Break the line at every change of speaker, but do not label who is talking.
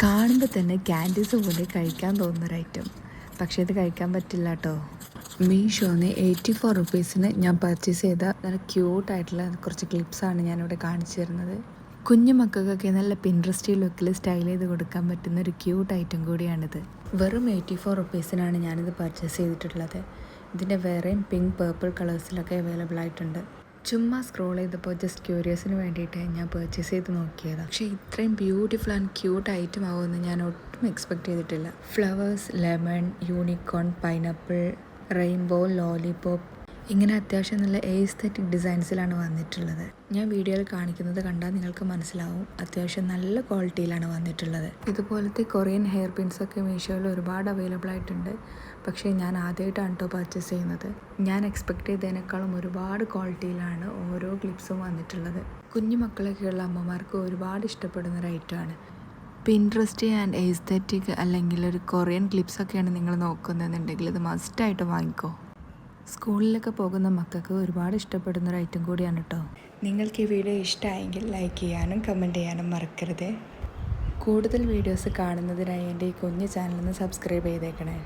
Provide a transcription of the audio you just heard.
കാണുമ്പോൾ തന്നെ ക്യാൻഡീസ് പോലെ കഴിക്കാൻ തോന്നുന്നൊരു ഐറ്റം. പക്ഷേ ഇത് കഴിക്കാൻ പറ്റില്ല കേട്ടോ. മീഷോന്ന് 84 റുപ്പീസിന് ഞാൻ പർച്ചേസ് ചെയ്ത നല്ല ക്യൂട്ടായിട്ടുള്ള കുറച്ച് ക്ലിപ്സാണ് ഞാനിവിടെ കാണിച്ചു തരുന്നത്. കുഞ്ഞു മക്കൾക്കൊക്കെ നല്ല പിൻട്രസ്റ്റി ലുക്കിൽ സ്റ്റൈൽ ചെയ്ത് കൊടുക്കാൻ പറ്റുന്ന ഒരു ക്യൂട്ട് ഐറ്റം കൂടിയാണിത്. വെറും 84 റുപ്പീസിനാണ് ഞാനിത് പർച്ചേസ് ചെയ്തിട്ടുള്ളത്. ഇതിൻ്റെ വേറെയും പിങ്ക്, പേർപ്പിൾ കളേഴ്സിലൊക്കെ അവൈലബിൾ ആയിട്ടുണ്ട്. ചുമ്മാ സ്ക്രോൾ ചെയ്തപ്പോൾ ജസ്റ്റ് ക്യൂരിയസിന് വേണ്ടിയിട്ട് ഞാൻ പർച്ചേസ് ചെയ്ത് നോക്കിയതാണ്. പക്ഷേ ഇത്രയും ബ്യൂട്ടിഫുൾ ആൻഡ് ക്യൂട്ട് ഐറ്റം ആവുമെന്ന് ഞാൻ ഒട്ടും എക്സ്പെക്റ്റ് ചെയ്തിട്ടില്ല. Flowers, lemon, unicorn, pineapple, rainbow, lollipop, ഇങ്ങനെ അത്യാവശ്യം നല്ല എസ്തെറ്റിക് ഡിസൈൻസിലാണ് വന്നിട്ടുള്ളത്. ഞാൻ വീഡിയോയിൽ കാണിക്കുന്നത് കണ്ടാൽ നിങ്ങൾക്ക് മനസ്സിലാവും, അത്യാവശ്യം നല്ല ക്വാളിറ്റിയിലാണ് വന്നിട്ടുള്ളത്. ഇതുപോലത്തെ കൊറിയൻ ഹെയർ പിൻസൊക്കെ മീഷോയിൽ ഒരുപാട് അവൈലബിൾ ആയിട്ടുണ്ട്. പക്ഷേ ഞാൻ ആദ്യമായിട്ടാണ് കേട്ടോ പർച്ചേസ് ചെയ്യുന്നത്. ഞാൻ എക്സ്പെക്റ്റ് ചെയ്തതിനേക്കാളും ഒരുപാട് ക്വാളിറ്റിയിലാണ് ഓരോ ക്ലിപ്സും വന്നിട്ടുള്ളത്. കുഞ്ഞു മക്കളൊക്കെയുള്ള അമ്മമാർക്ക് ഒരുപാട് ഇഷ്ടപ്പെടുന്ന ഒരു ഐറ്റമാണ്. പിൻട്രസ്റ്റി ആൻഡ് എസ്തെറ്റിക് അല്ലെങ്കിൽ ഒരു കൊറിയൻ ക്ലിപ്സൊക്കെയാണ് നിങ്ങൾ നോക്കുന്നതെന്നുണ്ടെങ്കിൽ ഇത് മസ്റ്റായിട്ട് വാങ്ങിക്കോ. സ്കൂളിലൊക്കെ പോകുന്ന മക്കൾക്ക് ഒരുപാട് ഇഷ്ടപ്പെടുന്ന ഒരു ഐറ്റം കൂടിയാണ് കേട്ടോ. നിങ്ങൾക്ക് ഈ വീഡിയോ ഇഷ്ടമായെങ്കിൽ ലൈക്ക് ചെയ്യാനും കമൻറ്റ് ചെയ്യാനും മറക്കരുത്. കൂടുതൽ വീഡിയോസ് കാണുന്നതിനായി എൻ്റെ ഈ കുഞ്ഞു ചാനലൊന്ന് സബ്സ്ക്രൈബ് ചെയ്തേക്കണേ.